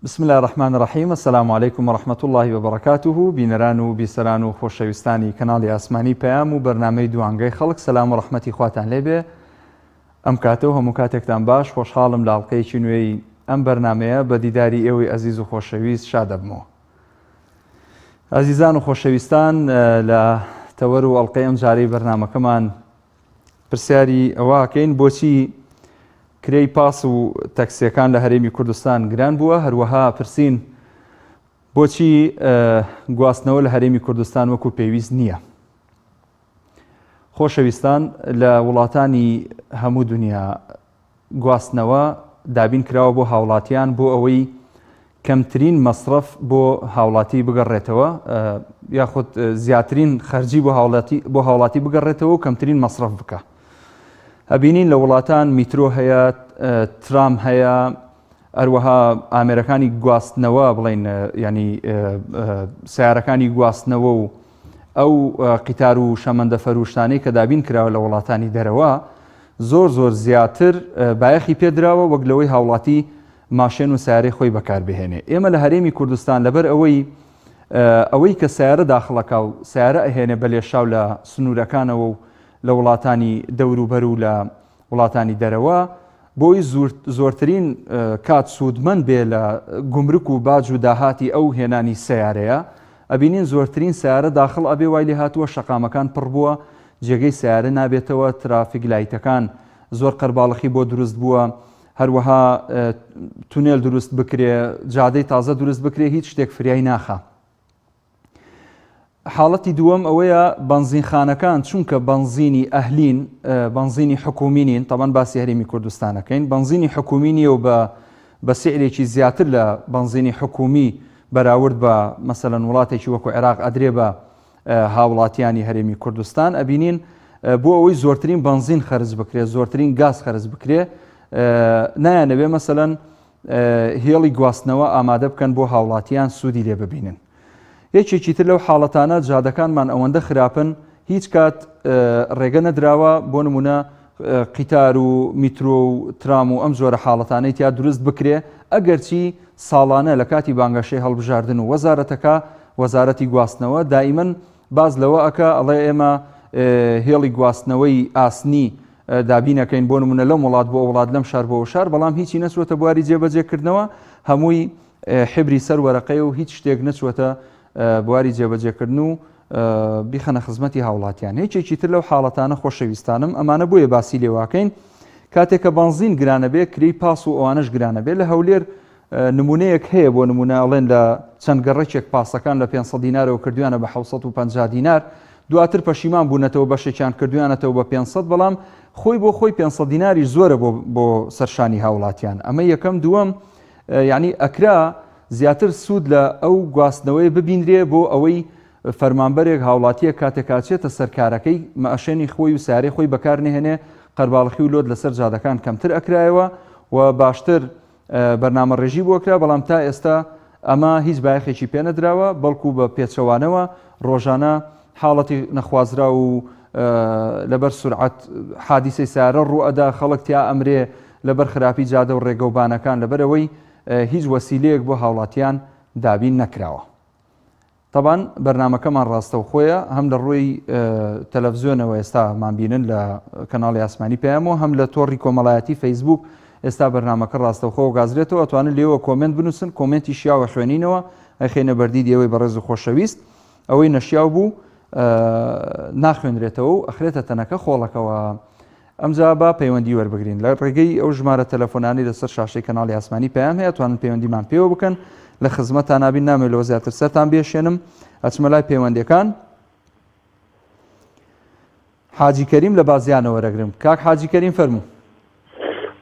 بسم الله الرحمن الرحیم. السلام علیکم ورحمة الله وبركاته. بینەران و بیسەران و خۆشەویستانی کەناڵی ئاسمانی پەیام و بەرنامەی دوانگەی خەڵک، سەلام و ڕەحمەتی خواتان لێبێ. ئەم کاتە و هەموو کاتێکتان باش، خۆشحاڵم لە ئاڵلقەیەکی نوێی ئەم بەرنامەیە بە دیداری ئێوەی ئەزیز و خۆشەویست شاد دەبمەوە. ئازیزان و خۆشەویستان، لە تەوەر و ئەڵلقەی ئەم جارەی بەرنامەکەمان پرسیاری ئەوەکەین بۆچی کرێی پاس و تەکسیەکان لە هەرێمی کوردستان گران بووە، هەروەها پرسین بۆچی گواستنەوە لە هەرێمی کوردستان وەکو پێویست نییە. خۆشەویستان، لە وڵاتانی هەموو دنیا گواستنەوە دابین کراوە بۆ هاوڵاتیان بۆ ئەوەی کەمترین مەصرف بۆ هاوڵاتی بگەڕێتەوە، یاخود زیاترین خەرجی بۆ هاوڵاتی بگەڕێتەوە و کەمترین مەصرف بکە. ئەبینین لە وڵاتان میترۆ هەیە، ترام هەیە، ئەروەها ئامێرەکانی گواستنەوە بڵین، ینی سیارەکانی گواستنەوە و ئەو قیتار و شەمەندە فەروشتانەی کە دابین کراوە لە وڵاتانی دەرەوە زۆر زیاتر بایەخی پێدراوە وەک لەوەی هاوڵاتی ماشێن و سیارەی خۆی بەکاربهێنێ. ئێمە لە هەرێمی کوردستان لەبەر ئەوەی کە سیارە داخڵەکە و سیارە ئەهێنێ بە لێشاو لە سنوورەکانەوە و لە وڵاتانی دەوروبەر و لە وڵاتانی دەرەوە، بۆی زۆرترین کات سوودمەند بێ لە گومرک و باج و داهاتی ئەو هێنانی سیارەیە، ئەبینین زۆرترین سیارە داخڵ ئەبێ وای لێ هاتووە، شەقامەکان پڕ بووە، جێگەی سیارە نابێتەوە، ترافیک لایتەکان زۆر قەرباڵغی بۆ دروست بووە، هەروەها تونێل دروست بکرێ، جادەی تازە دروست بکرێ، هیچ شتێک فریای ناخە. حاڵەتی دووەم ئەوەیە بەنزینخانەکان، چونکە بەنزینی ئەهلین، بەنزینی حکومی نین، تەبەن باسی هەرێمی کوردستانەکەین، بەنزینی حکومی نیە و بە سعرێکی زیاتر لە بەنزینی حکومی بەراورد بە مەسەلەن وڵاتێکی وەکو عێراق ئەدرێ بە هاوڵاتیانی هەرێمی کوردستان، ئەبینین بۆ ئەوەی زۆرترین بەنزین خەرج بکرێ، زۆرترین گاز خەرج بکرێ، نایانەوێ مەسەلەن هێڵی گواستنەوە ئامادە بکەن بۆ هاوڵاتیان سوودی لێ ببینن. یەکێکی تر لەو حاڵەتانە جادەکانمان ئەوەندە خراپن، هیچ کات ڕێگە نەدراوە بۆ نمونە قیتار و میترۆ و ترام و ئەم جۆرە حاڵەتانەی تیا دروست بکرێ، ئەگەرچی ساڵانە لە کاتی بانگەشەی هەڵبژاردن و وەزارەتەکە، وەزارەتی گواستنەوە دائیمەن باز لەوە ئەکە، ئەڵێ ئێمە هێڵی گواستنەوەی ئاسنی دابینەکەین بۆ نمونە لەم وڵات بۆ وڵات، لەم شار بۆ شار، بەڵام هیچی نەچوەتە بواری جێبەجێکردنەوە، هەمووی حبری سەر وەرەقەی و هیچ شتێک نەچوەتە بواری جێبەجێکردن و بیخەنە خزمەتی هاوڵاتیان. هیچێکی تر لەو حاڵەتانە خۆشەویستانم ئەمانە بۆیە باسی لێواکەین، کاتێک کە بەنزین گرانە بێ، کرێی پاس و ئەوانەش گرانە بێ. لە هەولێر نمونەیەک هەیە بۆ نمونە، ئەڵێن لە چەند گەڕێکێک پاسەکان لە 500 دینارەوە کردویانە بە 750 دینار، دواتر پەشیمان بوونەتەوە بەشێکیان کردویانەتەوە بە 500، بەڵام خۆی بۆ خۆی 500 دیناری زۆرە بۆ سەرشانی هاوڵاتیان. ئەمە یەکەم. دووەم، یعنی ئەکرا زیاتر سوود لە ئەو گواستنەوەی ببینرێ بۆ ئەوەی فەرمانبەرێک هاوڵاتیە کاتێکاچێتە سەرکارەکەی مەئەشێنی خۆی و سیارەی خۆی بەکار نهێنێ، قەرباڵغی و لۆت لەسەر جادەکان کەمتر ئەکرایەوە و باشتر بەرنامە ڕێژی بۆ کرا، بەڵام تا ئێستا ئەمە هیچ بایەخێکی پێ نەدراوە، بەڵکو بە پێچەوانەوە ڕۆژانە حاڵەتی نەخوازرا و لەبەر سورعەت حادیسەی سیارە ڕوو ئەدا، خەڵک تیا ئەمرێ لەبەر خراپی جادە و ڕێگەوبانەکان، لەبەرەوەی هیچ وەسیلەیەک بۆ هاوڵاتیان دابین نەکراوە. طبعاً بەرنامەکەمان ڕاستەوخۆیە، هەم لە ڕووی تەلەڤیزیۆنەوە ئێستامان بینن لە کەناڵی ئاسمانی پەیامەوە، هەم لە تۆڕی کۆمەڵایەتی فەیسبوک ئێستا بەرنامەکە ڕاستەوخۆ گازرێتەوە، ئەتوانن لێوە کۆمنت بنووسن، کۆمنتی شیاوە خوێنینەوە، ئەخێنە بەردی دێوەی بەڕێز و خۆشەویست، ئەوەی نەشیاو بوو ناخوێنرێتەوە و ئەخرێتە تەنەکە خۆڵەکەوە. ئەمجا با پەیوەندی وەربگرین لە ڕێگەی ئەو ژمارە تەلەفۆنانی لەسەر شاشەی کەناڵی ئاسمانی پەیام هەیە، توانن پەیوەندیمان پێوە بکەن، لە خزمەتان نابین، نامێت لەوە زیاتر سەرتان بێشێنم. ئەچمە لای پەیوەندیەکان. حاجی کەریم لە بازیانەوە وەرەگرم. کاک حاجی کەریم فەرموو.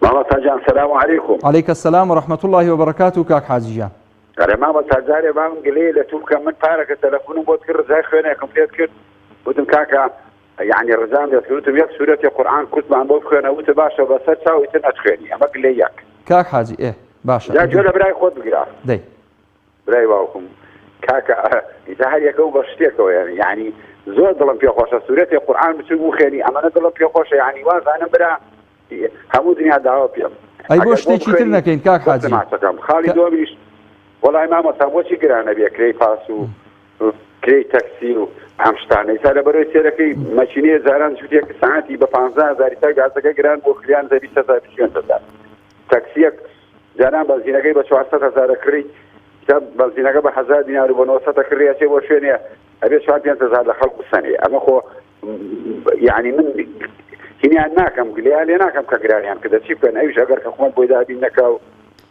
مامۆستا جان سەلام عەلەیکوم. عەلەیکە السەلام و ڕەحمەتوڵڵاهی وبەرەکاتوو. کاک حاجی جان، ئەرێ مامۆستا جارێ بام گلەیە لە تووکە من پارەکە تەلەفۆنم بۆت کرد، ڕزای خوێنێکم پێت کرد، وتم کاکە یعنی ڕزام دەکردوتم یەک سوورەتی قورئان کوتمان بۆ بخوێنە، وتە باشە بەسەر چاوی تر نەتخوێنی، ئەمە گلەی یەک. کاک حاجی باشە، جا گوێ لە برای خۆت بگرا. دەی برای باوکم کاکە ئیتا هەر یەکە و بە شتێکەوە، یعنی زۆر دڵم پێ خۆشە سوورەتی قورئان بچوو بخوێنی، ئەمەنە دڵم پێ خۆشە، یعنی وازانم برا هەموو دنیا داوا پێم. ئەی بۆ شتێکی تر نەکەین کاک حاجی. خاڵی دووەمیش وڵای مامۆستا بۆچی گرانە بێ کرێی پاس و کرێی تەکسی و ئەم شتانە ئیسا لە بەرەوەی سێرەکەی مەچینەیە زاران جووتێک ساعتی بە 15,000 تا گازەکە گران بۆ کلیان 20,000 تەکسیەک جاران بەنزینەکەی بە 400,000 کڕی بەنزینەکە بە 1000 دینار و بە 900 کڕی ئەچێ بۆ شوێنێ ئەبێ 4-5,000 لە خەڵکو سەنێ ئەمە خۆ یعنی من هینیان ناکەم گلیان لێ ناکەم کە گرانیان کردە چی بکەن ئەویش ئەگەر کە حکومەت بۆی دابین نەکا و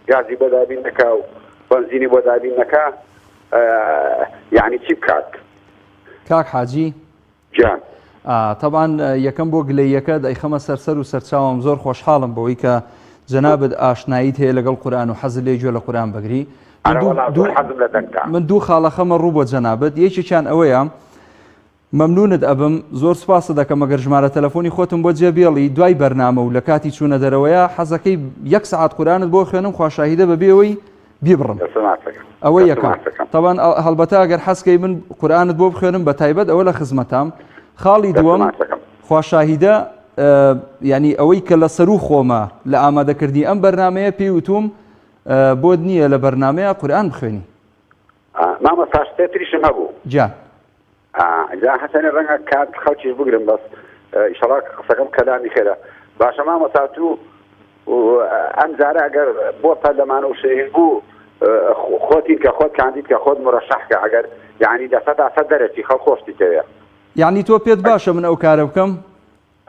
گازی بۆ دابین نەکا و بەنزینی بۆ دابین نەکا یعنی چی بکات کاک حاجی جان طبعا یەکەم بۆ گلەیەکە دەیخەمە سەرسەر و سەرچاوم زۆر خۆشحاڵم بەوەی کە جەنابەت ئاشناییت هەیە لەگەڵ قورئان و حەزت لێ گوێ لە قورئان بگری من دوو خاڵەخەمە ڕوو بۆ جەنابەت یەکێکیان ئەوەیە مەمنونت ئەبم زۆر سپاسە دەکەم ئەگەر ژمارە تەلەفۆنی خۆتم بۆ جێبێڵی دوای بەرنامە و لە کاتی چوونە دەرەوەیە حەزەکەی 1 سەعات قورئانت بۆ خوێنم خواشاهیدە بەبێەوەی بیبڕم ئەوە یەکەم طبعا هەڵبەتە ئەگەر حەزکەی من قورئانت بۆ بخوێنم بە تایبەت ئەوە لە خزمەتام خاڵی دووەم خواشاهیدە یعنی ئەوەی کە لە سەر و خۆمە لە ئامادەکردی ئەم بەرنامەیە پێی وتوم بۆت نییە لە بەرنامەیە قورئان بخوێنی مامۆستا شتێتریشم هەبوو جان جا حەسەنە ڕەنگە کات خەڵکیش بگرم بەس ئیشەڵا قسەکەم کەلامی خێرە باشە مامۆستا تو ئەم جارە ئەگەر بۆ پەرلەمانە و شەهید بوو خۆتی کە خۆت کاندید کە خۆت مڕەشەحکە ئەگەر یعنی 100% دەرەچی خەڵ خۆشتی تەوێ یعنی تۆ پێت باشە من ئەو کارە بکەم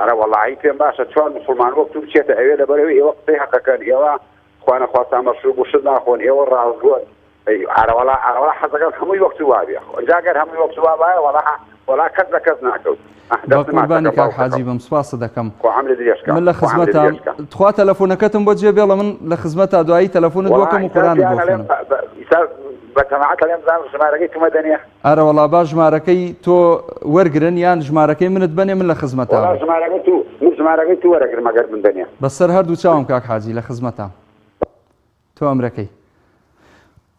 ئەرە وەڵاهی پێم باشە چوار موسڵمان وەک تو بچێتە ئەوێ لەبەرەوەی ئێوە قسەی حەقەکەن ئێوە خوانە خواستان مەشروب و شت ناخۆن ئێوە ڕازگۆن ئەرەوەڵا حەزەکەن هەمووی وەکتی وابێ جاگەر هەمووی وەکتی وابایە وەڵا کەس لە کەس ناکەوت قوربانی کاک حاجی بەم سپاسە دەکەم من لە خزمەتم تخوا تەلەفۆنەکەتم بۆ جێبێڵە من لە خزمەتە دوایی تەلەفۆنت بۆکەم و قورئانت بۆ خوێنم بەتەماعەت لێم زانم ژمارەکەی تومە دەنێ ئەرە وەڵا باش ژمارەکەی تۆ وەرگرن یان ژمارەکەی منت بنێ من لە خزمەتە ژمارەکەی تو وەرەگرم ئەگەر من دەنێ بەسەر هەردوو چاوم کاک حاجی لە خزمەتە تۆ ئەمرەکەی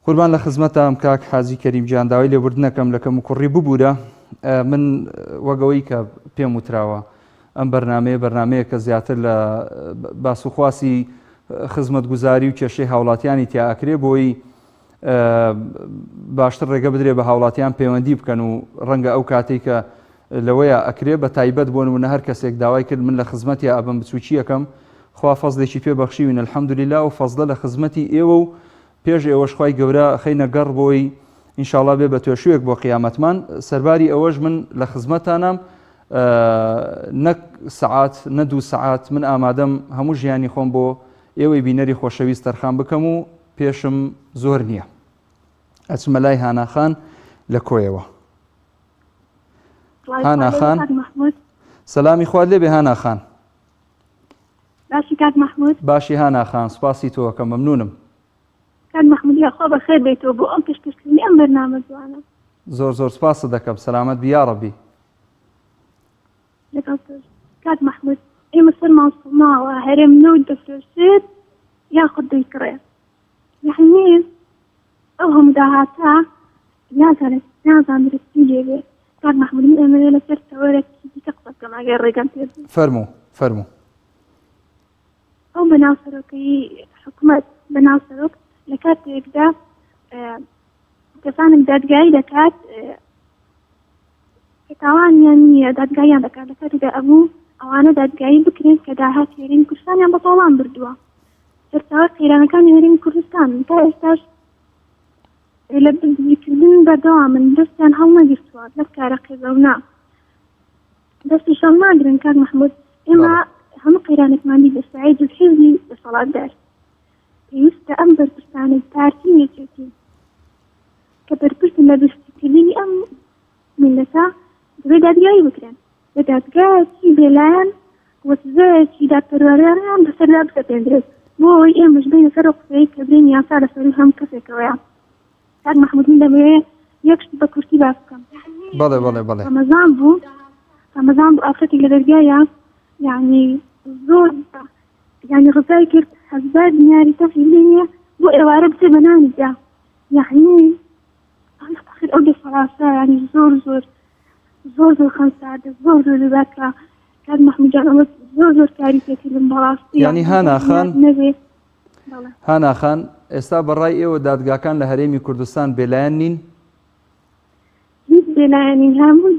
قوربان لە خزمەتام کاک حاجی کەریم گیان داوای لێبوردنەکەم لە کەم و کوڕی ببوورە من وەگەوەی کە پێم وتراوە ئەم بەرنامەیە کە زیاتر لە باسوخواسی خزمەتگوزاری و کێشەی هاوڵاتیانی تیا ئەکرێ بۆی باشتر ڕێگە بدرێ بە هاوڵاتیان پەیوەندی بکەن و ڕەنگە ئەو کاتێک کە لەوەیە ئەکرێ بە تایبەت بۆ نمونە هەر کەسێک داوای کرد من لە خزمەتی ئەبم بچووکی یەکەم خوا فەزلێکی پێ بەخشیوین الحەمدولیلا و فەزلە لە خزمەتی ئێوە و پێش ئێوەش خوای گەورە خەینە گەڕ بۆی ئینشاءڵڵا بێ بە توێشوێک بۆ قیامەتمان سەرباری ئەوەش من لە خزمەتانم نەک سەعات نە 2 سەعات من ئامادەم هەموو ژیانی خۆم بۆ ئێوەی بینەری خۆشەویست تەرخان بکەم و پێشم زۆر نییە ئەچمە لای هاناخان لە کۆیەوە هاناخان سەلامی خوارد لێ بێ هاناخان باشی کاک محمود باشی هاناخان سپاسی تۆکە مەمنونم کاک محمودی خۆ بەخێر بێتەوە بۆ ئەم پێشکەشکردنی ئەم بەرنامە جوانە زۆر سپاسە دەکەم سەلامەت بی یا ڕەبی لەگەڵ تۆش کاک محمود ئێمە سەرمان سڵماوە هەرێم نەوت دەفرۆشێت یاخود دەیکڕێ یعنی ئەو هەموو داهاتە نازانرستی لێوێ کاک محمود من ئەمەوێ لەسەر تەوەرێکی دیکە قسە بکەم ئەگەر ڕێگەم پێ فەرموو ئەو بەناوسەرۆکەی حکوومەت بەناوسەرۆک لە کاتێکدا کەسانێک دادگایی دەکات کە تاوانیان نییە دادگاییان دەکات لە کاتێکدا ئەبوو ئەوانە دادگایی بکرێن کە داهات هێرێمی کوردستانیان بە تاوان بردووە سەرچاوە قەیرانەکانی هێرێمی کوردستان تا ئێستاش لە بزیکردن بەردەوامن دەستیان هەڵنەگرتووە لە کارە قێزەونا دەستی شەڵ ناگرن کاک محمود ئێمە هەموو قەیرانێکمانی دەسعید و حیزبی دەسەڵاتدار پێویستە ئەم بەرپرسانەی پارتی نێچێتی کە بەرپرسن لە دەستکردنی ئەم میلەتە دەبێت دادگایی بکرێن لە دادگایەکی بێلایەن وەسزەیەکی دادپەروەریان بەسەردا بسەپێندرێت بۆی ئێمەش بینە سەر قسەی کە برین یاسا لەسەری هەم کەسێکەوەیە کاک محمود من دەبێت یەکشت بە کورتی باس بکەم بەڵێ ڕەمەزان بوو ئافرەتێک لە دەرگایە یعنی زۆر یعنی ڕزای کرد حەزبار دیناری تەفی لێنیە بۆ ئێوارە بچێ بە نانیدا یعنی ئەو دەسەڵاتە یعنی زۆر خەمساردە زۆر لەباکە کاک محمود جان ئەمە زۆر کاری پێکردن بەڕاستی یعنی هاناخان ئێستا بەڕای ئێوە دادگاکان لە هەرێمی کوردستان بێلایەن نین؟ هیچ بێلایەنین هەموو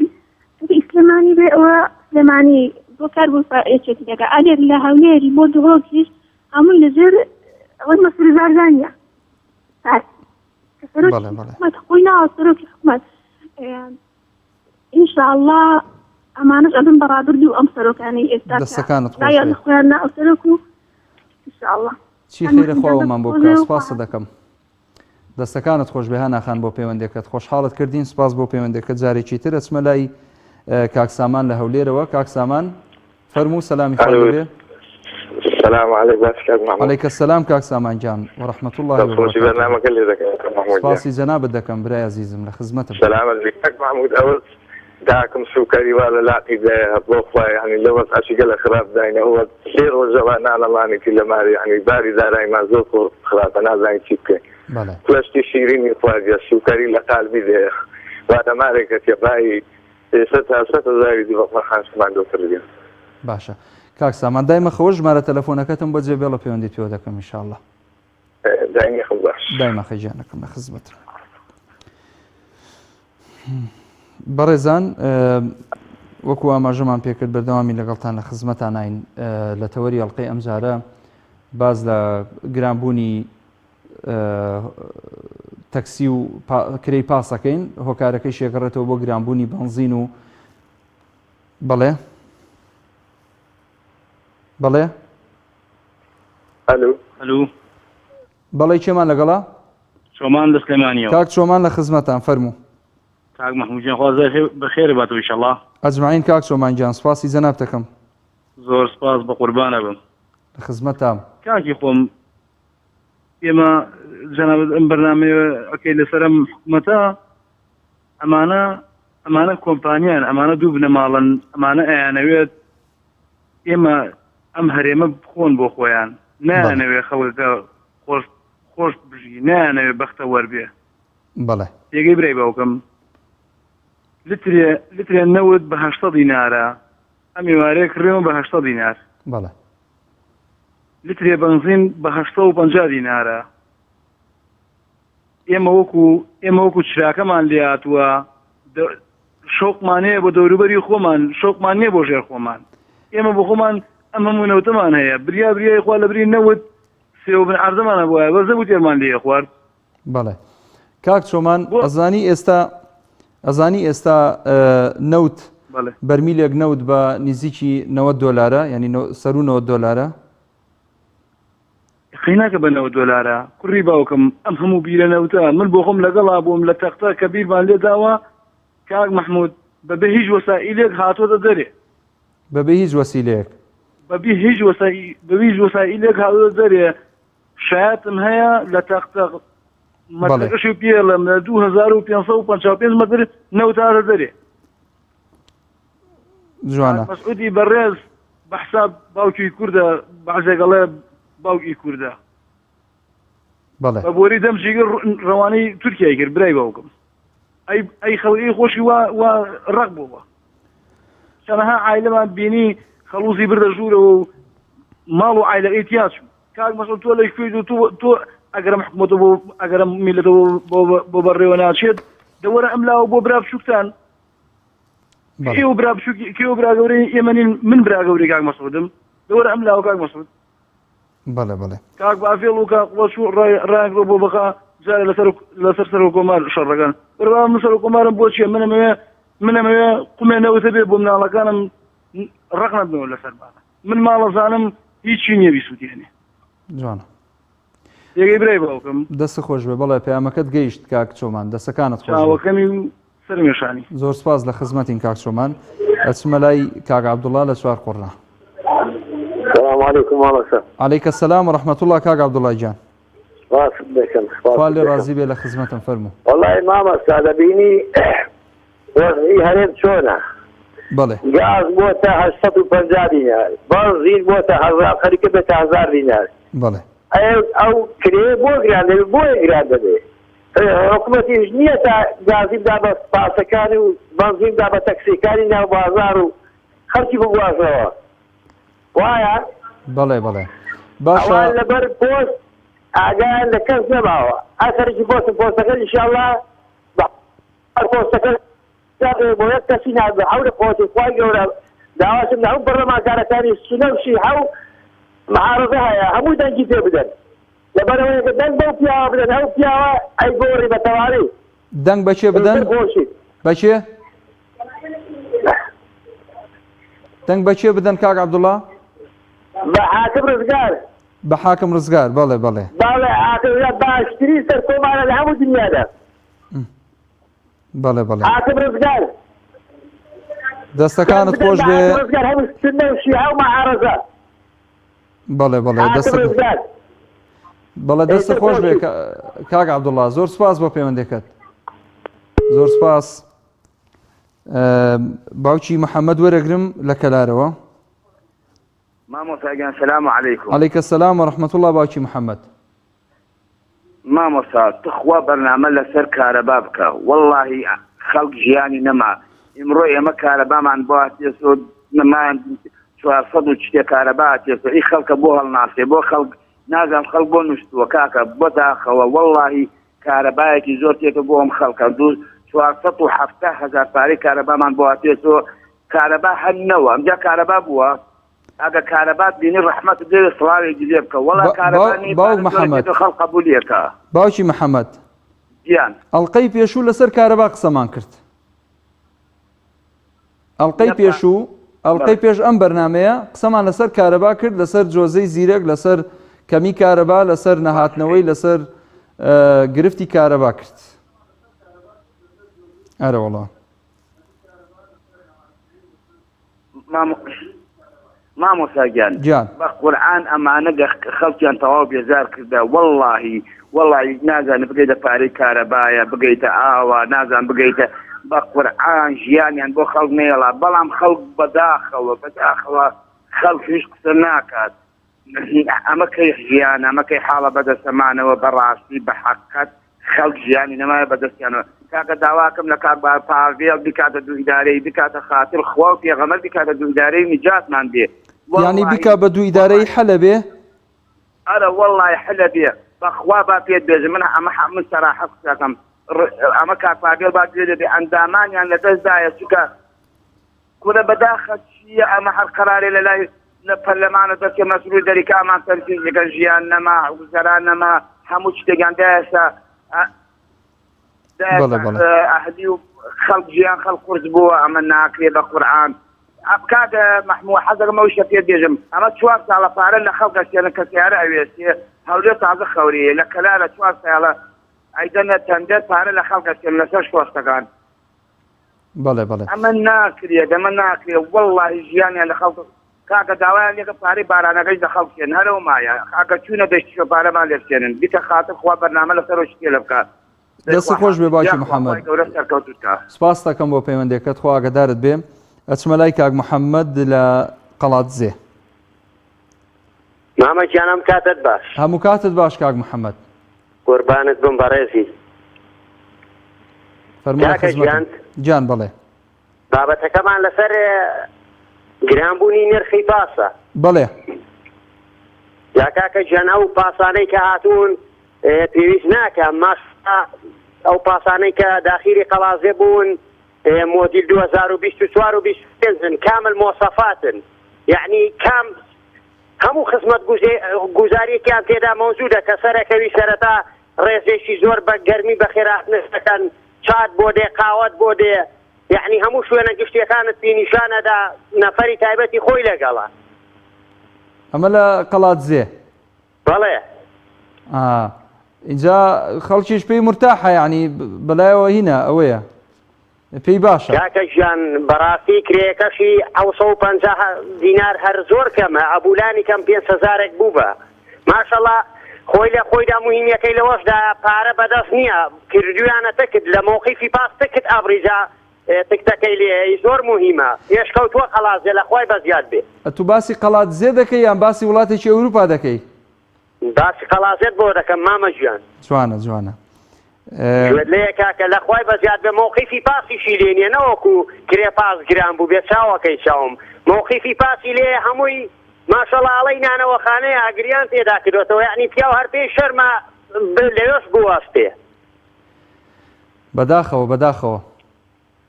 ئیسلمانی بێ ئەوە سلێمانی بۆ کار بۆ فائێچێتی دەکات ئەگەر لە هەولێری بۆ دۆڵۆکیش هەمووی لەژێر ئەوەی مەسئول زارزانیە حکومەت خۆی ناوە سەرۆکی حکومەت ئینشاءالله ئەمانەش ئەبن بەڕابردوو ئەم سەرۆکانەی ئێستا دەستەکانت لایەن خۆیان نا ئەو سەرۆک و ئینشاءالله چی خێرە خواوەمان بۆ بکە سپاسە دەکەم دەستەکانت خۆش بێ هاناخان بۆ پەیوەندێکت خۆشحاڵت کردین سپاس بۆ پەیوەندێکت جارێکی تر ئەچمە لای کاکسامان لە هەولێرەوە کاکسامان فەرموو سەلامی خۆی بێ السلام عليكم عليك السلام كاك سامان جان ورحمة الله وبركاته سپاسی جنابت دەکەم برای عزیزم لە خزمەتم سلام عليك محمود أول داكم سوكري ولا لاقي ده بوخوا يعني لو أشي قال خراب داينا هو خير وجوانا على ماني كل ماري يعني باري داراي ما زوق خراب أنا زين شيكي بله فلاش تشيرين يطواجه سوكري لقلبي ده وأنا ماري كتباي ستة زايد دي بقى خمس ما دوتر دي باشا کاک سامان دایمە خەوە ژمارە تەلەفۆنەکەتم بۆ جێبێڵە پەیوەندی پێوە دەکەم ئینشاءالله دایمە خەیجانەکەم لە خزمەت بەڕێزان وەکو ئاماژەمان پێکرد بەردەوامی لەگەڵتان لە خزمەتان نین لە تەوەری ئەڵقەی ئەم جارە باز لە گرانبوونی تەکسی و کرێی پاسەکەین هۆکارەکەی شێگەڕێتەوە بۆ گرانبوونی بەنزین و بەڵێ بەڵێ ئەلو بەڵێ چێمان لەگەڵا چۆمان لە سلێمانیەوە کاک چۆمان لە خزمەتان فەرموو کاک مەحموودجان خوازە بەخێر باتەوە ئینشەڵڵا ئەجمعین کاک چۆمان گیان سپاسی جەناب دەکەم زۆر سپاس بە قوربانە بم لە خزمەتام کاکی خۆم ئێمە جەنابەت ئەم بەرنامەیە ئەکەی لەسەرم حکومەتە ئەمانە کۆمپانیان ئەمانە دوو بنەماڵن ئەمانە ئەیانەوێت ئێمە ئەم هەرێمە بخۆن بۆ خۆیان نایانەوێ خەڵکە خۆش بژی نایانەوێ بەختە وەربێ بەڵێ تێگەی برای باوکەم لترێ نەوت بە 800 دینارە ئەم ێوارەیە کڕێمە بە 800 دینار بەڵێ لترێ بەنزین بە 850 دینارە ئێمە وەکو چراکەمان لێهاتووە شۆقمانەیە بۆ دەوروبەری خۆمان شۆقمان نییە بۆ ژێر خۆمان ئێمە بۆ خۆمان ئەم هەموو نەوتەمان هەیە بریای خوا لە بری نەوت سێوبن عەرزەمانە بۆە بەزە بوو تێرمان لێ خوارد بەڵێ کاک چۆمان ئەزانی ئێستا نەوت بەرمیلێک نەوت بە نزیکی 90 دۆلارە ینی سەر و 90 دۆلارە خیناکە بە 90 دۆلارە کوڕی باوکم ئەم هەموو بیرە نەوتە من بۆ خۆم لەگەڵا بووم لە تەختە کە بیرمان لێداوە کاک مەحموود بەبێ هیچ وەسائلێک هاتۆتە دەرێ بەبێ هیچ وەسیلەیەک بەبێ هیچ وەسائلێک هاتۆتە دەرێ شایەتم هەیە لە تەختە مەترەکەشی پێڵم لە 2555 مەتر نەوتارە دەرێ جوانە مەسعودی بەڕێز بە حساب باوکی کووردە بەعزێگەڵێ باوکی کووردە بەڵێ بە بۆری دەمشیگە ڕەوانەی تورکیای کرد برای باوکم ئەی خەڵکی خۆشی وا ڕق بووە چەنەها عایلەمان بینی خەڵوزی بردە ژوورەوە و ماڵ و عایلەکەی تیاچوو کاک مەسعود تۆ لە کوێ تۆ ئەگەرم حکومەتە بۆ ئەگەرم میلەتەوە بۆ بەڕێوە ناچێت دەوەرە ئەم لاوە بۆ برا بچووکتان کێوە برا بچووکی کێوە برا گەورەی ئێمە نین من برا گەورەی کاک مەسعودم دەوەرە ئەم لاوە کاک مەسعود بەڵێ کاک بافێڵ و کاک وەچوو ڕایەکڕۆ بۆ بەخا جارە لەسەر سەر و کۆمار شەڕەکان بڕوا من سەر و کۆمارم بۆ چییە منەمەوێ قومێ نەوتە بێ بۆ مناڵەکانم ڕق نەبنەوە لەسەربانە من ماڵەزانم هیچی نییە بیسووتێنێ جوانە یەکەی برای باوکم دەست خۆش بێ بەڵێ پەیامەکەت گەیشت کاک چۆمان دەستەکانت خۆشەکەمی سەرمێشانی زۆر سپاس لە خزمەتین کاک چۆمان ئەچمە لای کاک عەبدوڵڵا لە چوار قوڕا السلام عليكم ورحمة عليك السلام ورحمة الله كاك عبد الله جان خالي رازي بي لخدمتكم فرموا والله ماما استاذ بيني وضعي هرم شونه بله غاز بوتا 850 دينار بنزين بوتا 1000 خريكه ب 1000 دينار بله او كري بو غراندي حكومتي نيه غازي دابا باسكاني وبنزين دابا تاكسيكاني نا بازارو خرجي بو بازار وايا بله باشا لبر بوست ئاگایان لە کەس نەماوە ئەسەرکی پۆستەکە ئینشاءالله پۆستەکە بۆ یەک کەسی نابێ حەولە پۆستی خوای گەورە داواشم لە هەموو بەڕەماکارەکانی سونە و شیعە و معارضە هەیە هەموو دەنگی پێ بدەن لەبەرەوەی کە دەنگ بەو پیاوە بدەن ئەو پیاوە ئەیگۆڕی بە تەواوی دەنگ بەچێ بدەن بەچێ دەنگ بەچێ بدەن کاک عەبدوڵڵا بە حاکم ڕزگار بە حاکم ڕزگار بەڵێ بەڵێ باڵێ حاکم ڕزگار باشترین سەر کۆمارە لە هەموو دنیادا بەڵێ بەڵێ حاکم ڕزگار دەستەکانت خۆش بێ حاکم ڕزگار هەموو سنە و شیعە و معارەزە بەڵێ بەڵێ حاکم ڕزگار بەڵێ دەستە خۆش بێ کاک عەبدوڵڵا زۆر سپاس بۆ پەیوەندیەکەت زۆر سپاس باوکی محەممەد وەرەگرم لە کەلارەوە مامۆساگیان سەلام عەلەیکوم عەلەیکە سەلام و ڕەحمەتوڵڵا باوکی محەممەد مامۆسا تخوا بەرنامە لەسەر کارەبا بکە وەڵڵاهی خەڵک ژیانی نەما ئیمڕۆ ئێمە کارەبامان بۆ هاتێسۆ نەمان 400 و چتێ کارەبا هاتێسۆ ئی خەڵکە بۆ هەڵناسێ بۆ خەڵک نازانم خەڵک بۆ نووسووە کاکە بۆ داخەوە وەڵڵاهی کارەبایەکی زۆر تێکە بۆ ئەم خەڵکە 470,000 پارەی کارەبامان بۆ هاتێسۆ کارەبا هەر نەوە ئەمجا کارەبا بووە ئەگە کارەبات بینی ڕەحمەت دێ سڵاوێکی دێ بکە وەڵا کارەبانی خەڵک قبولیەکە باوکی محەممەد گیان ئەڵقەی پێشوو لەسەر کارەبا قسەمان کرد ئەڵقەی پێشوو ئەڵقەی پێش ئەم بەرنمەیە قسەمان لەسەر کارەبا کرد لەسەر جۆزەی زیرەک لەسەر کەمی کارەبا لەسەر نەهاتنەوەی لەسەر گرفتی کارەبا کرد ئەرە وەڵا مامۆساگیان گیان بە قورعان ئەمانە خەڵکیان تەواو بێزار کردە وەڵڵاهی نازانم بگەیتە پارەی کارەبایە بگەیتە ئاوا نازان بگەیتە بە قورعان ژیانیان بۆ خەڵک نێڵا بەڵام خەڵک بەداخەوە خەڵک هیچ قسە ناکات ئەمە کەی ژیان ئەمە کەی حاڵە بەدەستەمانەوە بەڕاستی بە حەقەت خەڵک ژیانی نەمایە بەدەستیانەوە کاکە داواکەم لە کار پاڤێڵ بکاتە دوو ئیدارەی بکاتە خاتر خوا و پێغەمبەر بکاتە دوو ئیدارەی نیجاتمان بێ یعنی بیکا بە دوو ئیدارەی حەلە بێ ئەرە وەڵڵای حەلە بێ بەخوا با پێت بێژە من ئەمە سەراحەت قسەکەم ئەمە کار پاڤێڵ با پێ بێ ئەندامانیان لەدەستدایە چونکە کورە بەداخە چییە ئەمە هەر قەرارێ لە لای لە پەرلەمانە دەستکە مەسئول دەریکامان تەرفیزەکە ژیان نەما گوزەران نەما هەموو شتێکیان دایەسا ئەهلی و خەڵک ژیان خەڵک قورس بووە ئەمە ناکرێ بە قورعان کاکە مەحموود حەزەکەم ئەو شتە پێت بێژم ئەمە 4 ساڵە پارە لە خەڵک ئەچێنە کە سیارە ئەوێستێ هەولێر تازە خەوریە لە کەلارە 4 ساڵە ئەیدەنە تەندە پارە لە خەڵک ئەچێن لەسەر شۆستەکان بەڵێ بەڵێ ئەمە ناکرێت ئەمە ناکرێت وەڵڵاهی ژیانیان لە خەڵک کاکە داوایان لێکە پارەی بارانەکەی لە خەڵکێن هەرەوە مایە کاکە چوونە دەشتیکە پارەمان لێ بچێنن بیکە خاتر خوا بەرنامە لەسەر شتێ لە بکات دەستی خۆش بێ باوکی محەممەد سپاس دەکەم بۆ پەیوەندیەکەت خوا ئاگادارت بێ ئەچمە لای کاک محەممەد لە قەڵاتزێ مامەکیانم کاتت باش هەموو کاتت باش کاک محەممەد قوربانت بم بەڕێزی گیان بڵێ بابەتەکەمان لەسەر گرانبوونی نرخی پاسە بڵێ یا کاکە گیان ئەو پاسانەی کە هاتوون پێویست ناکە ماستا ئەو پاسانەی کە داخیری قەڵازێ بوون مۆدیل 2024 و 25 کامل مۆسەفاتن یعنی کام هەموو خزمەت گوزاریەکیان تێدا مەوجودە کە سەرەکەوی سەرەتا ڕێزێکی زۆر بە گەرمی بە خێراتنەکەن چات بۆ دێ قاوەت بۆ دێ یعنی هەموو شوێنە گشتیەکانت پێنیشانەدا نەفەری تایبەتی خۆی لەگەڵە ئەمە لە قەڵاتزێ بەڵێ اینجا خەڵکیش پێی مرتاحە یعنی بەلایەوە هینە ئەوەیە پێی باشە کاکە ژیان بەڕاستی کرێەکەشی 750 دینار هەر زۆر کەمە ئەبولانی کەم 5,000 بوو بە ماشەڵڵا خۆی لە خۆیدا موهیمیەکەی لەوەشدا پارە بەدەست نییە کردویانە تکت لە مۆقیفی پاس تکت ئابریجا تکتەکەی لێ زۆر موهیمە پێشکەوتووە قەڵاتزێ لە خوای بەزیاد بێ تو باسی قەڵاتزێ دەکەی یان باسی وڵاتێکی ئەوروپا دەکەی باسی قەڵاتزێت بۆ دەکەم مامە ژیان جوانە جوانە لێ کاکە لە خوای بەزیاد بێ مۆقیفی پاسیشی لێ نیە نەوەکو کرێ پاس گران بوو بێ چاوەکەی چاوم مۆقیفی پاسی لێ هەمووی ماشەڵڵا ئەڵەی نانەوەخانەیە ئاگریان تێدا کردوێتەوە یعنی پیا و هەر پێی شەرمە لەوێش بوەستێ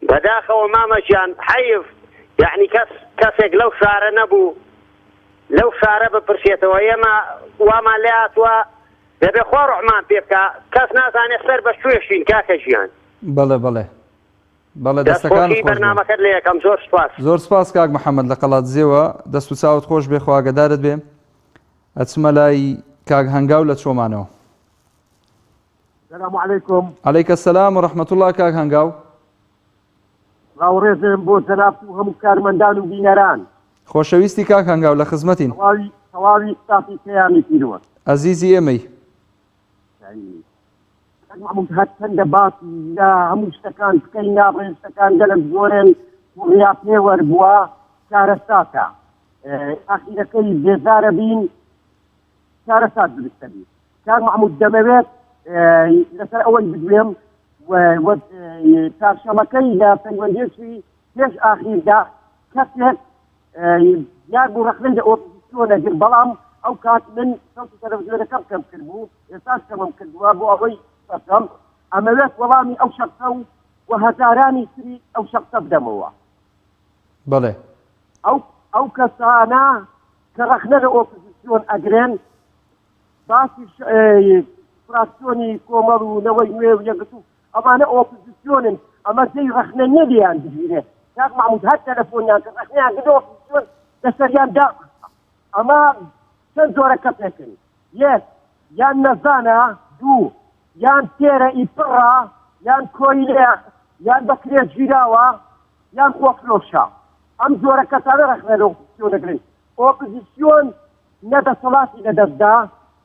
بەداخەوە مامەجیان حەیف یعنی کەسێک لەو شارە نەبوو لەو شارە بپرسێتەوە ئێمە وامان لێ هاتووە دەبێ خوا ڕحمان پێ بکە کەس نازانێت سەر بە شوێشین کاکە ژیان بەڵێ دەستەکانی بەرنامەکەت لە یەکەم زۆر سپاس کاک محەممەد لە قەڵات زێوە دەست و چاوت خۆش بێ خواگەدارت بێ ئەچمە لای کاک هەنگاو لە چۆمانەوە. السلام عليكم. عليك السلام ورحمة الله كاك هنگاو. راورێزم بۆ جەناب و هەموو کارمەندان و بینەران. خۆشەویستی کاک هەنگاو لە خزمەتین. تەواوی ستافی پەیامی پیرۆز. عەزیزی ئێمەی. محمود هەر چەندە باسی لە هەموو شتەکان بکەین ناڕێن شتەکان گەلک زۆرن وڕیا پێوەربووە چارەساتە. ئاخیرەکەی بێزارە بین چارەسات دروستە بین. کاک محمود دەمەوێت لەسەر ئەوەی بدوێم چارشەمەکەی لە پەیوەندیێکی پێش ئاخیردا کەسێک یار بوو ڕەخنەی لە ئۆپۆزیسیۆنەگر بەڵام ئەو کات من سەوتی تەلەڤیزیۆنەکەم کەم کردبوو ئێستاش کەمم کردووە بۆ ئەوەی بەکەم ئەمەوێت وەڵامی ئەو شەخسە و هەزارانی تری ئەو شەخسە بدەمەوە. بەڵێ ئەو کەسانە کە ڕەخنە لە ئۆپۆزیسیۆن ئەگرێن باسی فراکسیۆنی کۆمەڵ و نەوەی نوێ و یەکگرتو ئەمانە ئۆپۆزیسیۆنن ئەمە جێی ڕەخنە نەدیان بگیرێت کاک محمود هەر تەلەفۆنیان کە ڕەخنەیان کردە ئۆپۆزیسیۆن لەسەریان دا ئەمە چەند جۆرە کەسێکن یەک یان نەزانە دوو یان تێرە ئیپڕە یان کۆیلێ یان بەکرێ گیراوە یان خۆفرۆشە ئەم جۆرە کەسانە ڕەخنە لە ئۆپۆزیسیۆن دەگرن ئۆپۆزیسیۆن نە دەسەڵاتی لەدەستدا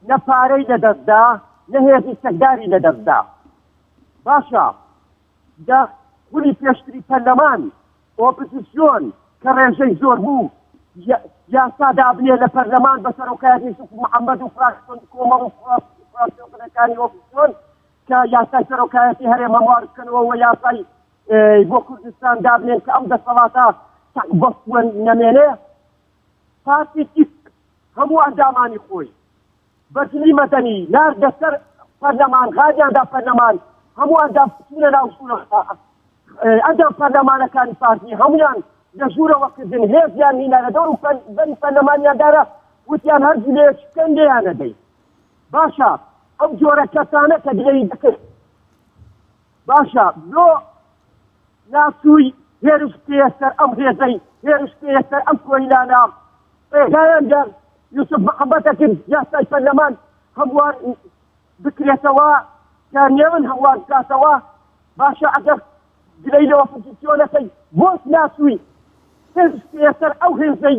نە پارەی لەدەستدا نە هێزی سەکداری لەدەستدا باشە دا خولی پێشتری پەرلەمان ئۆپۆزیسیۆن کە ڕێژەی زۆر بوو یاسا دابنێ لە پەرلەمان بە سەرۆکایەتی یوسوف محەممەد و فراکسیۆن کۆمەڵ و فراکسیۆنەکانی ئۆپۆزیسیۆن کە یاسای سەرۆکایەتی هەرێم هەموار بکەنەوە و یاسای بۆ کوردستان دابنێن کە ئەم دەسەڵاتە بەستوەن نەمێنێ پارتی هەموو ئەندامانی خۆی بەجلی مەدەنی ناردە سەر پەرلەمان غادیاندا پەرلەمان هەموو ئەندام چونە ناو ئەندام پەرلەمانەکانی پارتی هەمویان لە ژوورەوەکردن هێزیان هینە لە دەور و بەری پەرلەمانیاندارە وتیان هەر جلێک شکەندەیانە دەی باشە ئەو جۆرە کەسانە کە دلەی دەکرد باشە بۆ ناسووی هێرش پێسەر ئەم هێزەی هێرش پێسەر ئەم کۆیلانە ڕێگایان دەر یوسف محەممەدە کرد یاسای پەرلەمان هەموار بکرێتەوە کارنێون هەموار بکاتەوە باشە ئەگەر دلەی لە ئۆپۆزیسیۆنەکەی بۆت ناسووی هێرش پێسەر ئەو هێزەی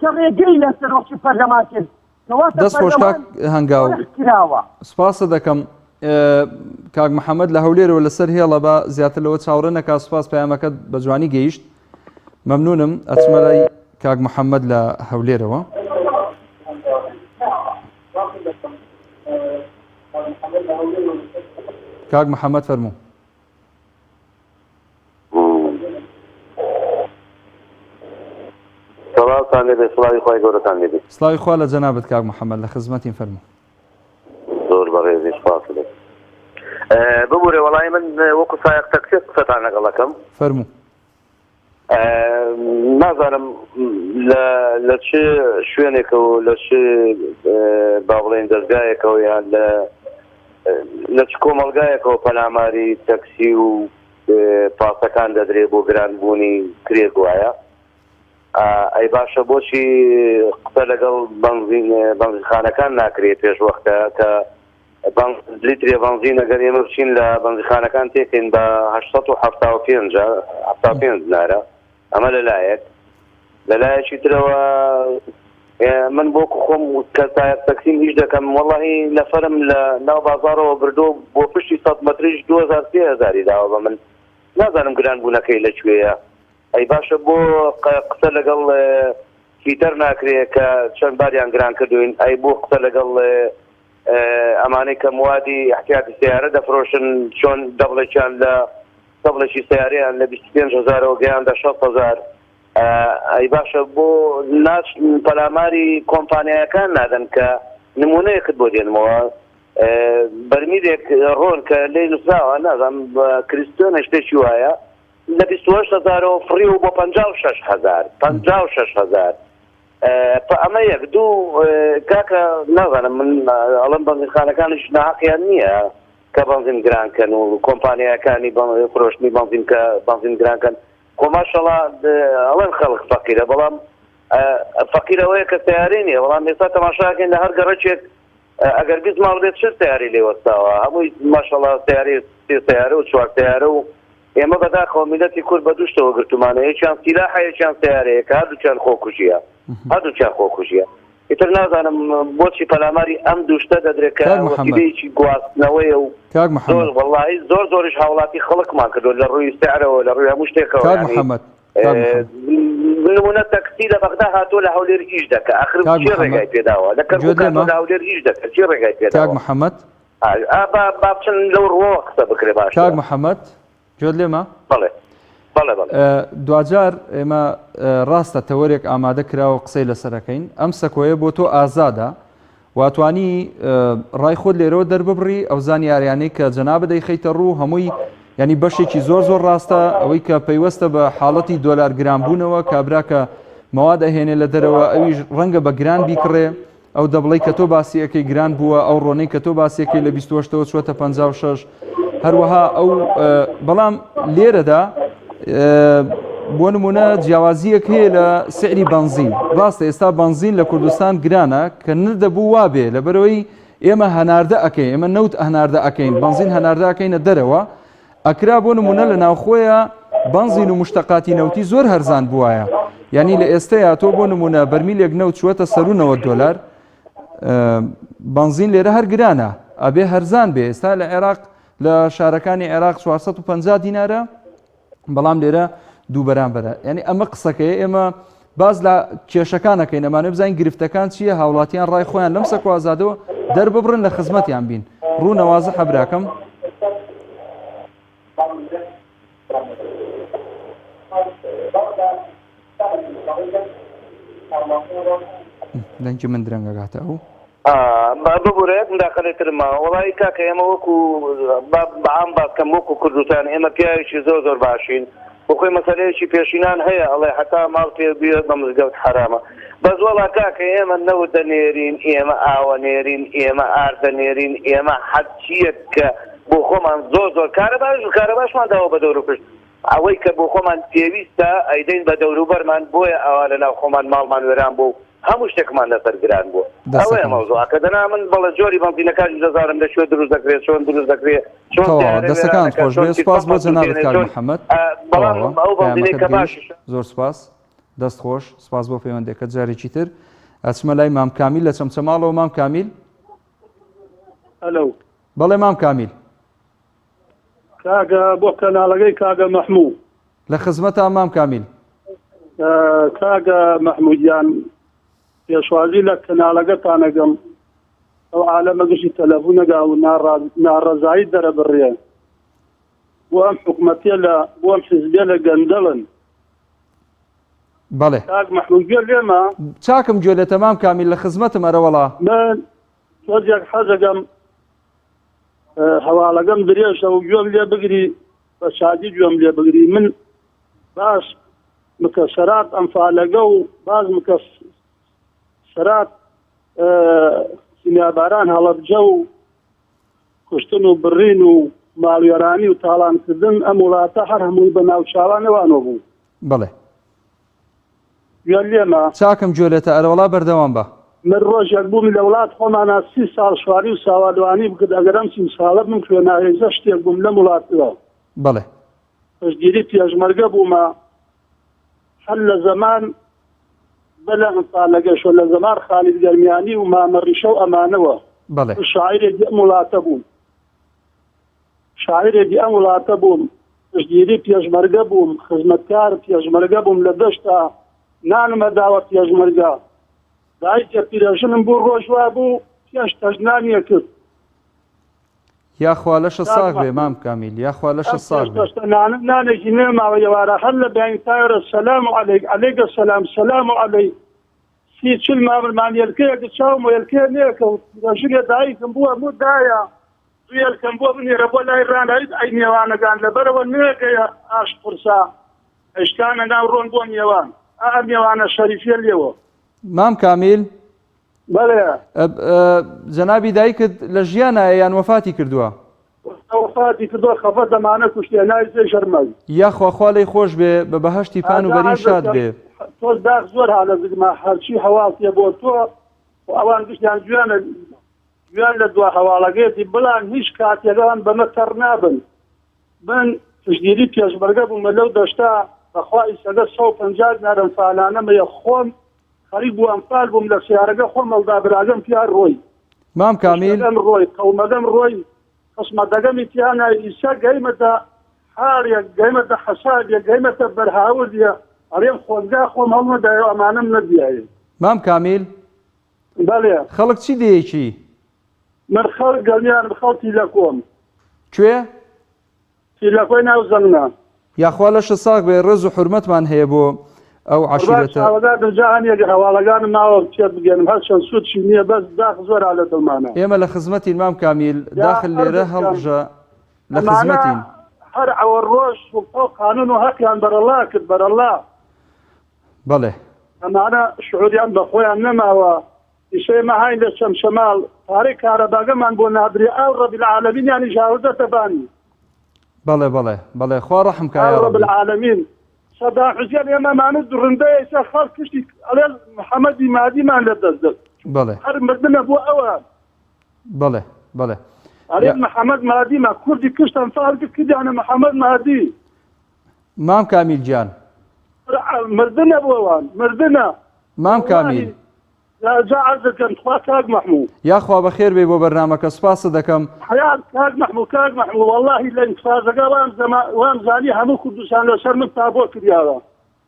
کە ڕێگەی لەسەر ڕۆژی پەرلەمان کرد دەست خۆش کاک هەنگاو سپاسە دەکەم کاک محەممەد لە هەولێرەوە لەسەر هێڵە بە زیاتر لەوە چاوەڕێ نەکا سوپاس پەیامەکەت بە جوانی گەیشت مەمنونم ئەچمە لای کاک محەممەد لە هەولێرەوە. کاک محەممەد فەرموو. سڵاوتان لێبێ سڵاوی خۆی گەورەتان لێبێ. سڵاوی خوا لە جەنابەت کاک محەممەد لە خزمەتین فەرموو. زۆر بەڕێزی سپاس دەکەم. ببوورێ وەڵای من وەکو سایق تەکسێ قسەتان لەگەڵەکەم. فەرموو. نازانم لە چ شوێنێکەوە لە چ با بڵێن دەرگایەکەوە یان لە چ کۆمەڵگایەکەوە پەلاماری تەکسی و پاسەکان دەدرێ بۆ گرانبوونی کرێک وایە ئەی باشە بۆچی قسە لەگەڵ بەنزینخانەکان ناکرێت پێش وەختە کە لیترێ بەنزین ئەگەر ئێمە بچین لە بەنزیخانەکان تێکەین بە 875 دینارە ئەمە لەلایەکی ترەوە من بۆکو خۆم کە تەکسیم هیچ دەکەم وەڵاهی نەفەرم لە ناو بازارەوە بردۆ بۆ پشتی 100 مەتریش 2000 داوە بە من نازانم گرانبوونەکەی لەکوێیە ئەی باشە بۆ قسە لەگەڵ فیتەر ناکرێت کە چەند باریان گران کردوین ئەی بۆ قسە لەگەڵ ئەمانەی کە موادی احتیاتی سیارە دەفرۆشن چۆن دەبڵێکیان لە دەبڵێکی سیارەیان لە 25,000ەوە گەیاندا 6,000 ئەی باشە بۆ ناچ پەلاماری کۆمپانیایەکان نادەن کە نمونەیەکت بۆ دێنمەوە بەرمیلێک ڕۆن کە لێ نووسراوە نازانم کریستۆنە شتێکی وایە لە 28,000 فڕی و بۆ 56,000 56,000 ئەمە یەک دوو کاکە نازانم من ئەڵم بەنزینخانەکانش ناحەقیان نییە کە بەنزین گرانکەن و کۆمپانیەکانی فرۆشتنی بەنزین کە بەنزین گرانکەن کۆماشەڵا ئەڵێن خەڵک فەقیرە بەڵام فەقیرەوەیە کە تیاری نییە بەڵام ئێستا تەماشاکەین لە هەر گەڕەکێک ئەگەر 20 ماڵ بێت چ تیاری لێوەستاوە هەمووی ماشەڵا تیاری تیارە و چوار تیارە و ئێمە بەداخەوە میلەتی کورد بە دووشتەوە گرتومانە یەکیان سیلاحە یەکیان تیارەیە کە هەردووچیان خۆکوژیە هەردووچیان خۆکوژیە ئیتر نازانم بۆچی پەلاماری ئەم دووشتە دەدرێت کە وەسیلەیەکی گواستنەوەیە و زۆر وەڵاهی زۆرش هاوڵاتی خەڵکمان کردو لە ڕووی سعرەوە لە ڕووی هەموو شتێکەوە نمونە تەکسی لە بەغدا هاتووە لە هەولێر ئیش دەکە ئاخر چی ڕێگای پێداوە لە کەرکووک لە هەولێر ئیش دەکە چی ڕێگای پێداوە کاک محەممەد با بچن لەو ڕۆوە قسە بکرێ باش کاک محەممەد جۆت لێمە بەڵێ دوجار ئێمە ڕاستە تەوەرێک ئامادە کراوە قسەی لەسەرەکەین ئەم سەکۆیە بۆ تۆ ئازادە واتوانی ڕای خۆت لێرەوە دەرببڕی ئەو زانیاریانەی کە جەنابە دەیخەیتە ڕوو هەمووی ینی بەشێکی زۆر ڕاستە ئەوەی کە پەیوەستە بە حاڵەتی دۆلار گرانبوونەوە کابرا کە مەواد ئەهێنێ لە دەرەوە ئەویش ڕەنگە بە گران بیکڕێ ئەو دەبڵی کە تۆ باسیەکەی گران بووە ئەو ڕۆنەی کە تۆ باسیەکەی لە 28ەوە چوەتە 56 هەروەها ئەو بەڵام لێرەدا بۆ نمونە جیاوازیەک هەیە لە سعری بنزین ڕاستە ئێستا بنزین لە کوردستان گرانە کە نردەبوو وابێ لەبەرەوەی ئێمە هەناردە ئەەکەین ئێمە نەوت هەناردە ئەەکەین بنزین هەناردە ئەەکەینە دەرەوە ئەکرا بۆ نمونە لە ناوخۆیە بنزین و مشتەقاتی نەوتی زۆر هەرزان بووایە یعنی لە ئێستەیە تۆ بۆ نمونە بەرمیلێک نەوت چوەتە سەر و 90 دۆلار بنزین لێرە هەر گرانە ئەبێ هەرزان بێ ئێستا لە عێراق لە شارەکانی عێراق 450 دینارە بەڵام لێرە دوو بەرامبەرە یعنی ئەمە قسەکەی ئێمە باز لە کێشەکانەکەین ئەمانە بزانین گرفتەکان چییە هاوڵاتیان ڕای خۆیان لەم سەکۆ ئازادەوە دەرببڕن لە خزمەتیان بین ڕوو نەوازە حەبراکەم دەنگی من درەنگەگاتە ئەو ببورێت مداخلەترما وڵی کاکە ئێمە وەکو بەعام باسکەم وەکو کوردستان ئێمە پیاوێکی زۆر باشین بۆخۆی مەسەلەیەکی پێشینان هەیە ئەڵێ حتا ماڵ پێ بێت بە مزگەوت حرامە بەس وەڵا کاکە ئێمە نەوت دەنێرین ئێمە ئاوە نێرین ئێمە ئار دەنێرین ئێمە حەچیەک کە بۆ خۆمان زۆر کارەباشمان داوە بە دەور و پشت ئەوەی کە بۆ خۆمان پێویستە ئەیدەین بە دەوروبەرمان بۆیە ئەوە لە ناو خۆمان ماڵمان وێران بوو هەموو شتێکمان لەسەر گران بوو ئەوەیە مەوزوع کە دەنا من بەڵە جۆری بەنزینەکانی دەزارم لە شوێ دروست دەکرێت چۆن دروست دەکرێت دەستەکان خۆش بێ سپاس بۆ جەنابەت کاک محەممەد بەڵام ئەو بەنزینەی کە باش زۆر سپاس دەست خۆش سپاس بۆ پەیوەندێکە جارێکی تر ئەچمە لای مام کامیل لە چەمچەماڵەوە مام کامیل بەڵێ مام کامیل کاگە بۆ کەناڵەکەی کاگە مەحموو لە خزمەتە مام کامیل کاگە مەحموودیان پێشوازی لە کەناڵەکەتانەگەم ئەو عالەمە گشتی تەلەفۆنەگا و ناڕەزایی دەرەبڕێ بۆ ئەم حکومەتێ لە بۆ ئەم حیزبێ لە گەندەڵن بەڵێ کاک مەحموود گوێ لێمە چاکم گوێ لە تەمام کامیل لە خزمەتم ئەرەوەڵا من تۆزێک حەزەکەم هەواڵەکەم درێژە و گوێم لێ بگری بە شادی گوێم لێ بگری من باش مکەسەرات ئەمفالەگە و باز مکەسەرات سینیاباران هەڵەبجە و کوشتن و بڕین و ماڵوێرانی و تاڵانکردن ئەم وڵاتە هەر هەمووی بە ناوچاوانەوانەوە بوو بڵێ گوێ لێمە چاکم گوێ لێتە ئەرەوەڵا بەردەوام بە من ڕۆژێک بووم لە وڵات خۆمانە 30 ساڵ شواری و ساوادوانی بکرد ئەگەرم 30 ساڵە من خوێناهێزە شتێک بووم لەم وڵاتەوە بڵێ پشتگیری پێشمەرگە بوومە هەر لە زەمان بەلە ئەمسالەگەشۆ لە زەمان خالید گەرمیانی و مامەڕیشە و ئەمانەوە شاعیرێکی ئەم وڵاتە بووم شاعیرێکی ئەم وڵاتە بووم پشتگیری پێشمەرگە بووم خزمەتکار پێشمەرگە بووم لە دەشتا نانمە داوە پێشمەرگە دایکە پیرەژنم بوو ڕۆژ وا بوو پێش تەژنانیە کرد یاخوا لەشە ساغ بێ مام کامیل یاخوا لەشە ساغ بێ نانێکی نێماوە یوارە هەر لە بیانتایرە سەلام عەلەیک سەلام عەلەیک سی چل مامەلمانیەلکەیەکە چاوم و یەلکێ نێکەوت ژنێ دایکم بووە مودایە دوێلکەم بۆ بنێرە بۆ لای ڕانایت ئەی نێوانەکان لەبەرەوە نوێگەیە ئاش قورسا ئەشکانە ناو ڕۆن بۆ نێوان ئەم نێوانە شەریفیە لێوە مام کامیل بەڵێ جەنابی دایکت لە ژیانە یان وەفاتی کردووە وەفاتی کردووە خەفە دەمانە کوشتێ نای سێ شەرمەی یاخوا خوا لەی خۆش بێ بە بەهەشتی پان و بەرین شاد بێ تۆ داغ زۆر حالە زگما هەرچی هەواڵتیە بۆ تۆ ئەوان گشتیان جوان لە دوا هەواڵەکەیەتی بڵان هیچ کاتێکەوان بەمە تەڕ نابن من پشتگیری پێشمەرگە بوومە لەو دەشتا بەخوا ئیسەگە 150 نارم فالانەمەیە خۆم خەریک بوو ئەمفال بووم لە سیارەکە خۆم هەڵدابراگەم پیان ڕۆی مام کامیل ڕۆی قەومەگەم ڕۆی قسمەتەکەمی پیانە ئیسا گەیمەتە حالێک گەیمەتە حەسابێک گەیمەتە بەرهاوردیە ئەرێم خۆزگا خۆم هەڵمەدایەوە ئەمانم نەدیایە مام کامیل بەڵێ خەڵک چی دەیەکی من خەڵک گەڵمیان بخەڵکی لە کۆم کوێ تیلەکۆی ناو زەمنە یاخوا لەشە ساغ بێ ڕێز و حورمەتمان هەیە بۆ ئەو عەشیرەتە جاهانێک هەواڵەکانم ناوە پێت بگەنم هەر چەند سوودشی نییە بەس داخ زۆر لە دڵمانە ئێمە لە خزمەتین مام کامیل داخل لێرە هەڵبژە لە خزمەتین هەر ئەوە ڕۆژ و قانون و هەقیان بەرەڵا کرد بەرەڵا بەڵێ ئەمانە شعوریان بە خۆیان نەماوە ئیشەی مەهاین لە چەمشەماڵ پارەی کارەباگەمان بۆ نابرێ ئەو ڕەبی العالەمین یانی ژاوردەتە بانی بەڵێ بەڵێ بەڵێ خوا ڕەحم کە یا رب العالمین سەدا حوسێن ئێمەمانە دوڕندەیە ئێستا خەڵک کشتی ئەڵێ محەممەدی مادیمان لە دەست بەڵێ هەر مردنە بۆ ئەوە بەڵێ بەڵێ ئەڵێ محەممەد مادیمە کوردی کشتم فارکرد کردیانە محەممەد مادی مام کامیل گیان مردنە بۆوان مردنە مام کامیل جا عەرزەکەم خوا کاک مەحموود یاخوا بەخێر بێ بۆ بەرنامەکە سوپاسە دەکەم حیات کاک مەحموود وەڵڵاهی لە ئینتفاضەکە وام زانی هەموو کوردستان لەسەر من تابۆ کردیاوە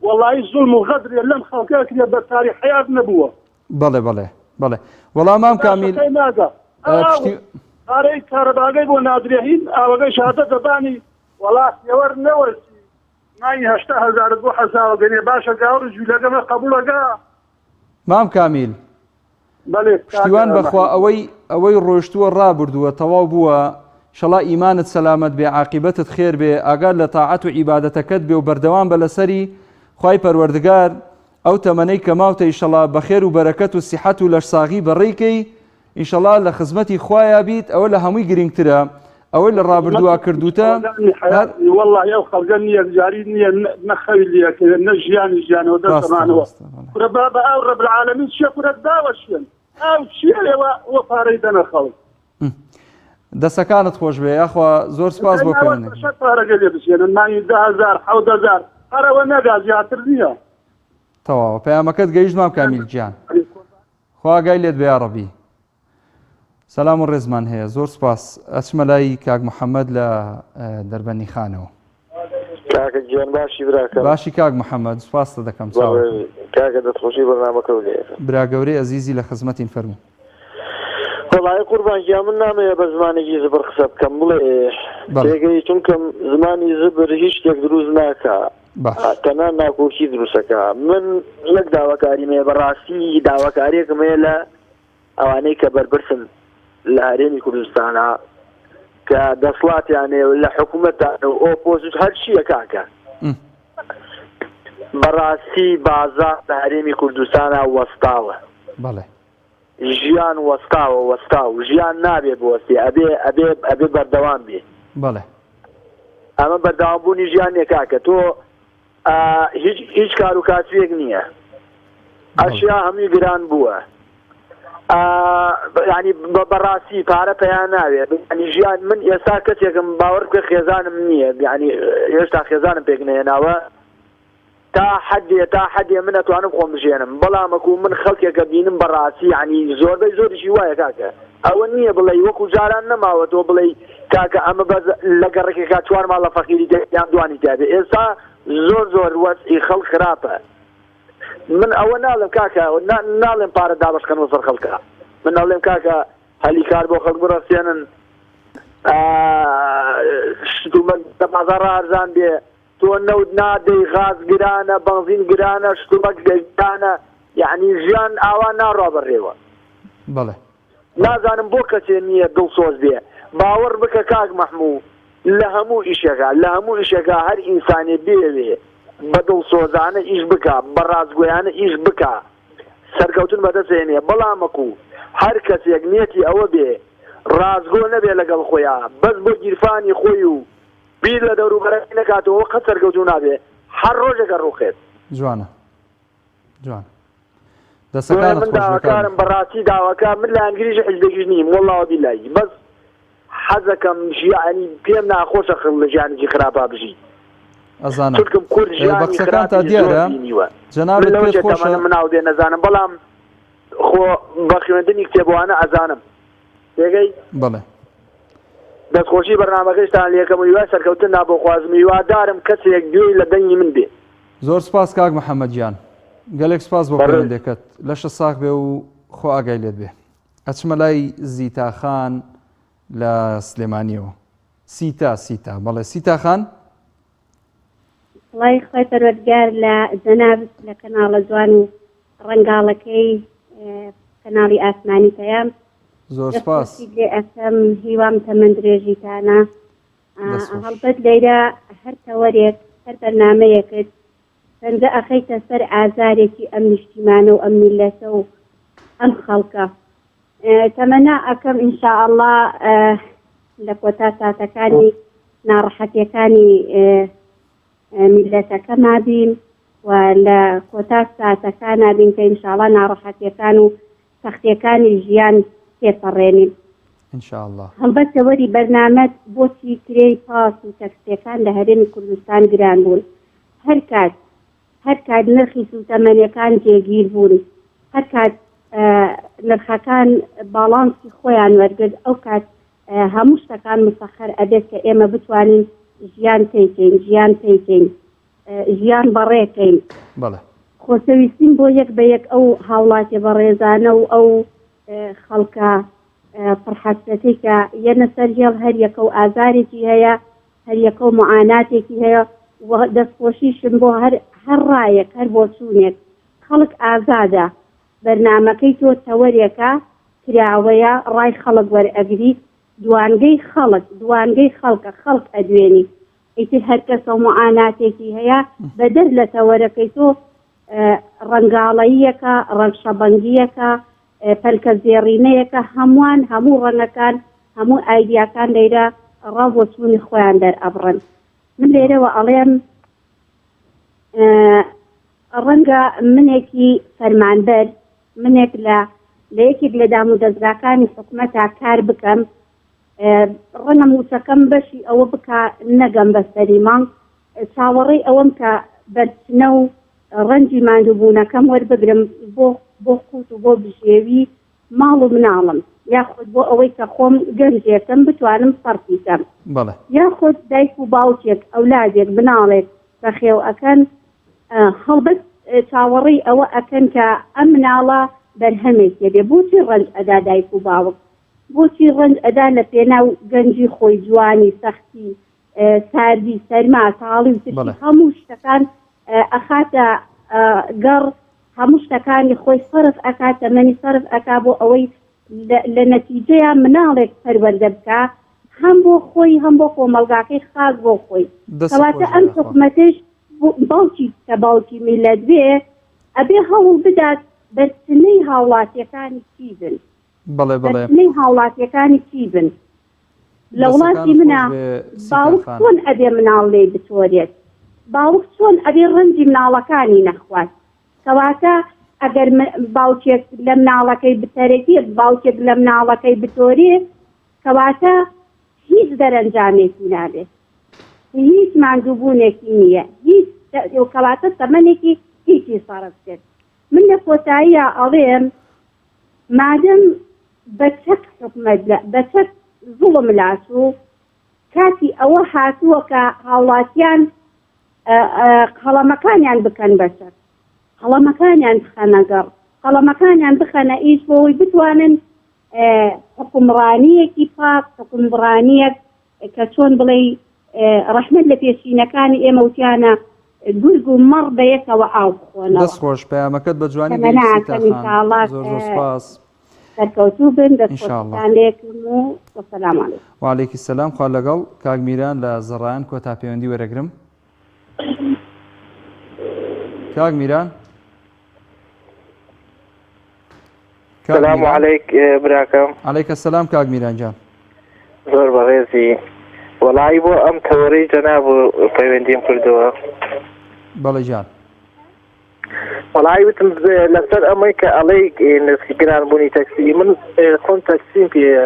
وەڵڵاهی زوڵم و غەدرێ لەم خەڵکە کردێ بە تاریخ حیات نەبووە بەڵێ بەڵێ بەڵێ وەڵام مام کامیل پارەی کارەباگەی بۆ نادرێهین ئاوەگەی شادە دەبانی وەڵات ئێوەر نەوەرسی مای 800,000 بۆ حەساوە گەنێ باشە گاوڕ جوولەکەمە قبولەکە مام کامیل پشتیوان بەخوا ئەوەی ڕۆیشتووە ڕابردووە تەواو بووە شەڵا ئیمانت سەلامەت بێ عاقیبەتت خێر بێ ئاگار لە تاعەت و عیبادەتەکەت بێ و بەردەوام بە لەسەری خوای پەروەردگار ئەو تەمەنەی کە ماوتە ئیشەڵا بەخێر و بەرەکەت و سیحەت و لەشساغی بەڕێیکەی ئیشەڵا لە خزمەتی خوایە بیت ئەوە لە هەمووی گرنگترە ئەوەی لە ڕابردووە کردوتە والله ئەو خەڵگە نییە جاری نییە نەخەوی لەکە نە ژیانی ژیانەوە دەستەمانەوە بە ئەو ڕەب العالەمین چیە کورە داوەشێن ئەو چیە لێوە وە پارەی دەنە خەڵک دەسەکانت خۆش بێ یاخوا زۆر سپاس بۆ پارەگە لێ بچێنن مانی 10,000 7,000 هەرەوە نەگا زیاتر نییە تەواوە پەیامەکەت گەیشت مام کامیل گیان خوا گای لێت بێ یا ڕەبی سەلام و ڕێزمان هەیە زۆر سپاس ئەچمە لای کاک محەممەد لە دەربەنی خانەوە کاکە گیان باشی براکە باشی کاک محەممەد سپاسە دەکەم کاکە دەتخۆشی بەرنامەکە برا گەورەی ئەزیزی لە خزمەتین فەرموو وڵای قوربان گیان من نامەیە بە زمانێکی زبر قسە بکەم بڵێ تێگەی چونکە زمانی زبر هیچ شتێک دروست ناکە تەنها ناکۆکی دروستەکە من یەک داواکاری مێ بەڕاستی داواکاریەکم هەیە لە ئەوانەی کە بەربرسن لە هەرێمی کوردستانە کە دەسڵاتیانێ لە حکوومەتان و ئۆپۆزیت هەر چییە کاکە بەڕاستی بازار لە هەرێمی کوردستانە وەستاوە بەڵێ ژیان وەستاو ژیان نابێ بۆستی ئەبێ بەردەوام بێ بەڵێ ئەمە بەردەوامبوونی ژیانێ کاکە تۆ هیچ کار و کاسوێک نییە ئەشیا هەمووی گران بووە ینی بەڕاستی پارە پێیان ناوێت ینی ژیان من ئێستا کەسێکم باوەڕ بکە خێزانم نییە ینی هێشتا خێزانم پێک نهێناوە تا حەدێ من ئەتوانم خۆم بژێنم بەڵامەکو من خەڵکێکە بینم بەڕاستی ینی زۆربەی زۆریشی وایە کاکە ئەوە نییە بڵێ وەکو جاران نەماوە تۆ بڵێ کاکە ئەمە لە گەڕێکێکا 4 ماڵ لە فەقیری یان دوانی دابێ ئێستا زۆر وەسعی خەڵک خراپە من ئەوە ناڵم کاکە ناڵێم پارە دابشکەن وەسەر خەڵکە من ناڵێم کاکە هەلی کار بۆ خەڵک بڕەسێنن بازار ئارزان بێ تۆ نەوت نادەی غاز گرانە بەنزین گرانە شتومەک گەرانە یعنی ژیان ئاوا ناڕوا بەڕێوە بەڵێ نازانم بۆ کەسێ نییە دڵسۆز بێ باوەڕ بکە کاک مەحموو لە هەموو ئیشەکە هەر ئینسانێ بێوێ بە دڵسۆزانە ئیش بکە بە ڕازگۆیانە ئیش بکە سەرکەوتن بەدەستێنێ بەڵامەکو هەر کەسێک نێتی ئەوە بێ ڕازگۆ نەبێ لەگەڵ خۆیان بەس بۆ گیرفانی خۆی و بیر لە دەوروبەرەکەی نەکاتەوە قەت سەرکەوتو نابێ هەر ڕۆژێکە ڕوخێت جوانە من داواکارم بەڕاستی داواکار من لە ئەنگلیش حیزبێکیش نیم وەڵڵاوە بیلایی بەس حەزەکەم ژیانی پێم ناخۆشە لە ژیانێکی خراپا بژی ئەزانم چونکم کورد ژیانی خراپی زۆر بینیوە جەنابەت پێت خۆشە مناو دێ نەزانم بەڵام خۆ بە خوێندنی کتێبوانە ئەزانم پێگەی بەڵێ دەستخۆشی بەرنامەکەشتان لێکەم و هیوای سەرکەوتن نابۆ خوازم هیوادارم کەسێک گوێی لە دەنگی من بێ زۆر سپاس کاک محەممەد گیان گەلێک سپاس بۆ پەیوەندێکت لەشە ساق بێ و خۆ ئاگای لێت بێ ئەچمە لای زیتاخان لە سلێمانیەوە سیتا بەڵێ سیتاخان وڵی خۆی پەروەردگار لە جەنابت لە کەناڵە جوان و ڕەنگاڵەکەی کەناڵی ئاسمانی پەیام زۆر سپاس لێ ئەسەم هیوام تەمەند درێژیتانە هەڵبەت لەیرە هەر تەوەرێک هەر بەرنامەیەکت پەنجە ئەخەیتە سەر ئازارێکی ئەم نیشتیمانە و ئەم میلەتە و ئەم خەڵکە تەمەنا ئەکەم ئینشاءالله لە کۆتا ساتەکانی ناڕەحەتیەکانی میلەتەکە مابین و لە کۆتا ساتەکانە بین کە ئینشاءالله ناڕەحەتیەکان و سەختیەکانی ژیان تێپەڕێنین ئینشاءالله هەڵبەت تەوەری بەرنامەت بۆچی کرێی پاس و تەکسیەکان لە هەرێمی کوردستان گران بوون هەر کات نرخی سوتەمەنیەکان جێگیر بوون هەر کات نرخەکان باڵانسی خۆیان وەرگرت ئەو کات هەموو شتەکان مسەخەر ئەبێت کە ئێمە بتوانین ژیان پێیکەین ژیان بەڕێکەین خۆشەویستین بۆ یەک بە یەک ئەو هاوڵاتی بەڕێزانە و ئەو خەڵکە پڕحەسەتی کە یەنە سەر هێڵ هەر یەکە و ئازارێکی هەیە هەر یەکە و معاناتێکی هەیە دەستخۆشیشم بۆ هەر ڕایەک هەر بۆ چوونێک خەڵک ئازادە بەرنامەکەی تۆ تەوەرێکە کراوەیە ڕای خەڵک وەرئەگری دوانگەی خەڵکە خەڵک ئەدوێنی ئیتر هەر کەسە معاناتێکی هەیە بەدەر لە تەوەرەکەی تۆ ڕەنگاڵەیەکە ڕەنگشەبەنگیەکە پەلکە زێڕینەیەکە هەموو ڕەنگەکان هەموو ئایدیاکان لەیرە ڕاو بۆ چوونی خۆیان دەرئەبڕن من لێرەوە ئەڵێم ڕەنگە منێکی فەرمانبەر منێک لە یەکێک لە دام و دەستگاکانی حکومەتا کار بکەم ڕەنە موچەکەم بەشی ئەوە بکە نەگەم بەسەری مانگ چاوەڕێی ئەوەم کە بەرچنە و ڕەنجی ماندووبوونەکەم وەربگرم بۆ قوت و بۆ بژێوی ماڵ و مناڵم یاخود بۆ ئەوەی کە خۆم گەنجێتم بتوانم سەرفیکەم یاخود دایک و باوکێک ئەولادێک بناڵێک بەخێو ئەکەن هەڵبەت چاوەڕێی ئەوە ئەکەن کە ئەم مناڵە بەرهەمێکێ بێ بۆچی ڕەنج ئەدا دایک و باوک بۆچی ڕەنج ئەدا لە پێناو گەنجی خۆی جوانی سەختی ساردی سەرما تاڵی و تشی هەموو شتەکان ئەخاتە گەڕ هەموو شتەکانی خۆی سەرف ئەکات تەمەنی سەرف ئەکا بۆ ئەوەی لە نەتیجەیە مناڵێک پەروەردە بکە هەم بۆ خۆی هەم بۆ کۆمەلگاکەی خاص بۆ خۆی کەواتە ئەم حکومەتش باوکی کە باوکی میلەت بێ ئەبێ هەوڵ بدات بەرچنەی هاوڵاتیەکانی چی بن بەرچنەی هاوڵاتیەکانی چی بن لە وڵاتی منە باوک چۆن ئەبێ مناڵ لێ بتۆرێت باوک چۆن ئەبێ ڕەنجی مناڵەکانی نەخوات کەواتە ئەگەر باوکێک لە مناڵەکەی بتەرێتی باوکێک لە مناڵەکەی بتۆرێ کەواتە هیچ دەرەنجامێکی نابێت هیچ ماندووبوونێکی نییە هیچ کەواتە تەمەنێکی هیچی سەرف کرد من لە کۆتاییە ئەڵێم مادەم بە چەک حکومەت بە چەک زوڵم لاسوو کاتی ئەوە هاتووە کە هاوڵاتیان قەڵەمەکانیان بکەن بەسەر قەڵەمەکانیان بخەنە گەڕ قەڵەمەکانیان بخەنە ئیش بۆەوەی بتوانن حکومڕانیەکی پاک حکومڕانیەک کە چۆن بڵێ ڕەحمەت لە پێشینەکانی ئێمە وتیانە گورگ و مەڕ بە یەکەوە ئاو بخۆنەوە. دەست خۆش پەیامەکەت بە جوانی زۆر سپاس. سەرکەوتوو بن دەستخۆشتان لێکم و وەسەلام عەلەیکم. وعەلەیکی سەلام. خوا لەگەڵ کاک میران لە زەڕایان کۆتا پەیوەندی وەرەگرم. کاک میران. سلام علیک براکەم. عەلەیکە سەلام کاک میران جان. زۆر بەڕێزی. وەڵی بۆ ئەم تەوەرەی جەناب پەیوەندیم کردەوە. بەڵێ جان. وەڵی وتم لەسەر ئەمەی کە ئەڵەی نرخی گرانبوونی تەکسی من خۆم تەکسیم پێەیە.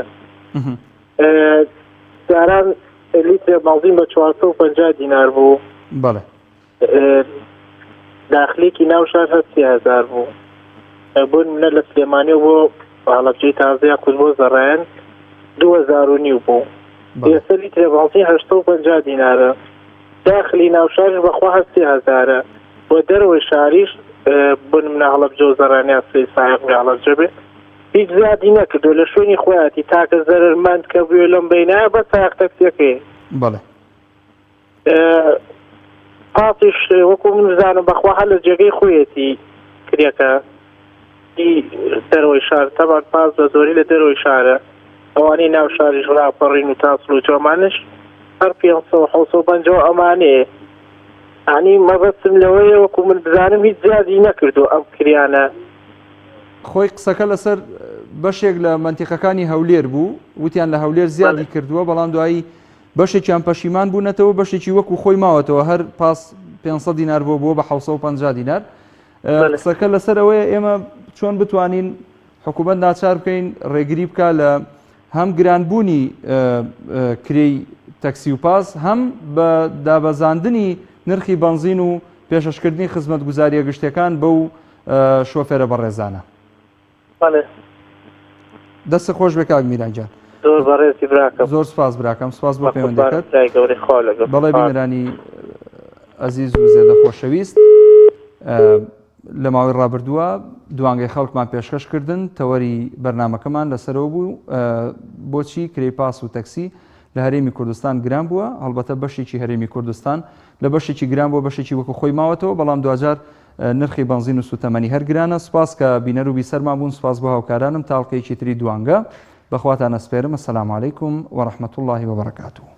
جاران لیتر بەنزین بە 450 دینار بوو. بەڵێ. داخلێکی ناو شار 8,000 بوو. بوون منە لە سلێمانی بۆ هەڵەبجەی تازەیە کورد بۆ زەڕایەن 2,500 بوو. ئێستا لیتر بەنزین 850 دینارە. داخلی ناو شارش بەخوا 8,000. بۆ دەرەوەی شاریش بن منە هەڵەبجە و زەڕانیا سێ سایقی هەڵەبجە بێ هیچ زیادی نەکردو لە شوێنی خۆیاتی تاکە زەرمەند کە بوێ لەم بینایە بە سایق تەکسیەکەی. بەڵێ. پاسیش وەکو من بزانم بەخوا هە لە جێگەی خۆیەتی کرێکە دەرەوەی شار تەبان پاس بە زۆری لە دەرەوەی شارە ئەوانەی ناو شاریش ڕاپەڕین و تاسڵ و جۆمانش هەر 550 ئەمانەیە. ینی مەبەستم لەوەیە وەکو من بزانم هیچ زیادی نەکردو ئەم کریانە. خۆی قسەکە لەسەر بەشێک لە مەنتیقەکانی هەولێر بوو وتیان لە هەولێر زیادی کردووە بەڵام دوایی بەشێکیان پەشیمان بوونەتەوە بەشێکی وەکو خۆی ماوەتەوە هەر پاس 500 دینار بووە بە 750 دینار. قسەکە لەسەرەوەی ئێمە چۆن بتوانین حکوومەت ناچار بکەین ڕێگری بکە لە هەم گرانبوونی کرێی تەکسی و پاس هەم بە دابەزاندنی نرخی بنزین و پێشەشکردنی خزمەتگوزاریە گشتەکان بەو شۆفێرە بەڕێزانە. دەست خۆش بێ کاک میران جان. زۆر بەڕێزی براکەم. زۆر سپاس براکەم. سپاس بۆ پەیوەندیەکەت. بەڵێ بینەرانی ئەزیز و زێدە خۆشەویست لە ماوەی ڕابردووە دوانگەی خەڵکمان پێشکەشکردن تەوەری بەرنامەکەمان لەسەرەوە بوو بۆچی کرێی پاس و تەکسی لە هەرێمی کوردستان گران بووە. هەڵبەتە بەشێکی هەرێمی کوردستان لە بەشێکی گران بووە بەشێکی وەکو خۆی ماوەتەوە بەڵام دوجار نرخی بنزین و سوتەمەنی هەر گرانە. سپاس کە بینەر و بیسەرمان بوون. سپاس بۆ هاوکارانم تاڵقەیەکی تری دوانگە بەخواتان ئەسپێرم. ئەسەلام عەلەیکوم وەڕەحمەتوڵڵاهی وەبەڕەکاتوه.